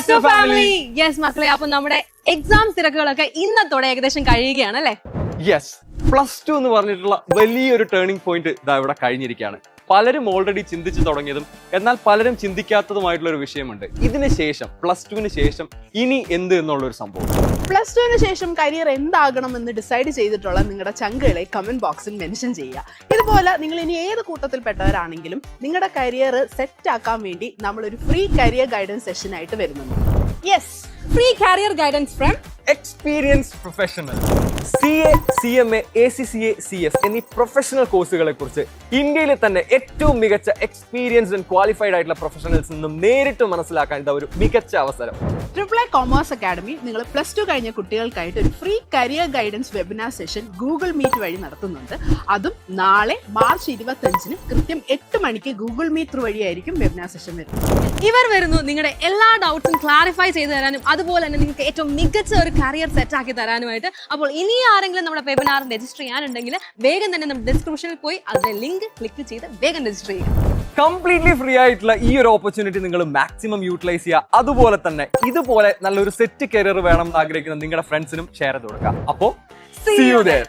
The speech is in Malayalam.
Plus Two Family. Yes, മക്കളെ, അപ്പൊ നമ്മുടെ എക്സാം തിരക്കുകളൊക്കെ ഇന്നത്തോടെ ഏകദേശം കഴിയുകയാണ് അല്ലേ? യെസ്, +2 എന്ന് പറഞ്ഞിട്ടുള്ള വലിയൊരു ടേണിംഗ് പോയിന്റ് ഇതാ ഇവിടെ കഴിഞ്ഞിരിക്കുകയാണ്. പലരും ഓൾറെഡി ചിന്തിച്ചു തുടങ്ങിയതും എന്നാൽ പലരും ചിന്തിക്കാത്തതുമായിട്ടുള്ള ഒരു വിഷയമുണ്ട്. ഇതിന് ശേഷം +2 ശേഷം ഇനി എന്ത് എന്നുള്ളൊരു സംഭവം. +2 ശേഷം കരിയർ എന്താകണമെന്ന് ഡിസൈഡ് ചെയ്തിട്ടുള്ള നിങ്ങളുടെ ചങ്കുകളെ കമന്റ് ബോക്സിൽ മെൻഷൻ ചെയ്യുക. ഇതുപോലെ നിങ്ങൾ ഇനി ഏത് കൂട്ടത്തിൽപ്പെട്ടവരാണെങ്കിലും നിങ്ങളുടെ കരിയർ സെറ്റ് ആക്കാൻ വേണ്ടി നമ്മളൊരു ഫ്രീ കരിയർ ഗൈഡൻസ് സെഷൻ ആയിട്ട് വരുന്നുണ്ട്. Yes, free career guidance from experience professional. CA, CMA, ACCA, CS എന്നീ പ്രൊഫഷണൽ കോഴ്സുകളെ കുറിച്ച് ഇന്ത്യയിലെ തന്നെ ഏറ്റവും മികച്ച എക്സ്പീരിയൻസ്ഡ് ആൻഡ് ക്വാളിഫൈഡ് ആയിട്ടുള്ള പ്രൊഫഷണൽസ് നിന്നും നേരിട്ട് മനസ്സിലാക്കാൻ ഇതാ ഒരു മികച്ച അവസരം. ട്രിപ്പിൾ കോമേഴ്സ് അക്കാഡമി നിങ്ങൾ +2 കഴിഞ്ഞ കുട്ടികൾക്കായിട്ട് ഒരു free career guidance webinar session Google Meet വഴി നടത്തുന്നുണ്ട്. അതും നാളെ മാർച്ച് 25-ന് കൃത്യം 8 മണിക്ക് ഗൂഗിൾ മീറ്റ് വഴിയായിരിക്കും വെബിനാർ സെഷൻ വരുന്നത്. ഇവർ വരുന്നു നിങ്ങളുടെ എല്ലാ ഡൗട്ട്സും ക്ലാരിഫൈ ചെയ്തു തരാനും അതുപോലെ തന്നെ നിങ്ങൾക്ക് ഏറ്റവും മികച്ച ഒരു കരിയർ സെറ്റ് ആക്കി തരാനുമായിട്ട്. അപ്പോൾ ഇനി ആരെങ്കിലും നമ്മുടെ വെബിനാറിൽ രജിസ്റ്റർ ചെയ്യാനുണ്ടെങ്കിൽ വേഗം തന്നെ നമ്മുടെ ഡിസ്ക്രിപ്ഷനിൽ പോയി അതിന്റെ ലിങ്ക് ക്ലിക്ക് ചെയ്ത് വേഗം രജിസ്റ്റർ ചെയ്യുക. കംപ്ലീറ്റ്ലി ഫ്രീ ആയിട്ടുള്ള ഈ ഒരു ഓപ്പർച്യൂണിറ്റി നിങ്ങൾ മാക്സിമം യൂട്ടിലൈസ് ചെയ്യുക. അതുപോലെ തന്നെ ഇതുപോലെ നല്ലൊരു സെറ്റ് കരിയർ വേണം എന്ന് ആഗ്രഹിക്കുന്ന നിങ്ങളുടെ ഫ്രണ്ട്സിനും ഷെയർ ചെയ്ത് കൊടുക്കുക. അപ്പോൾ see you there.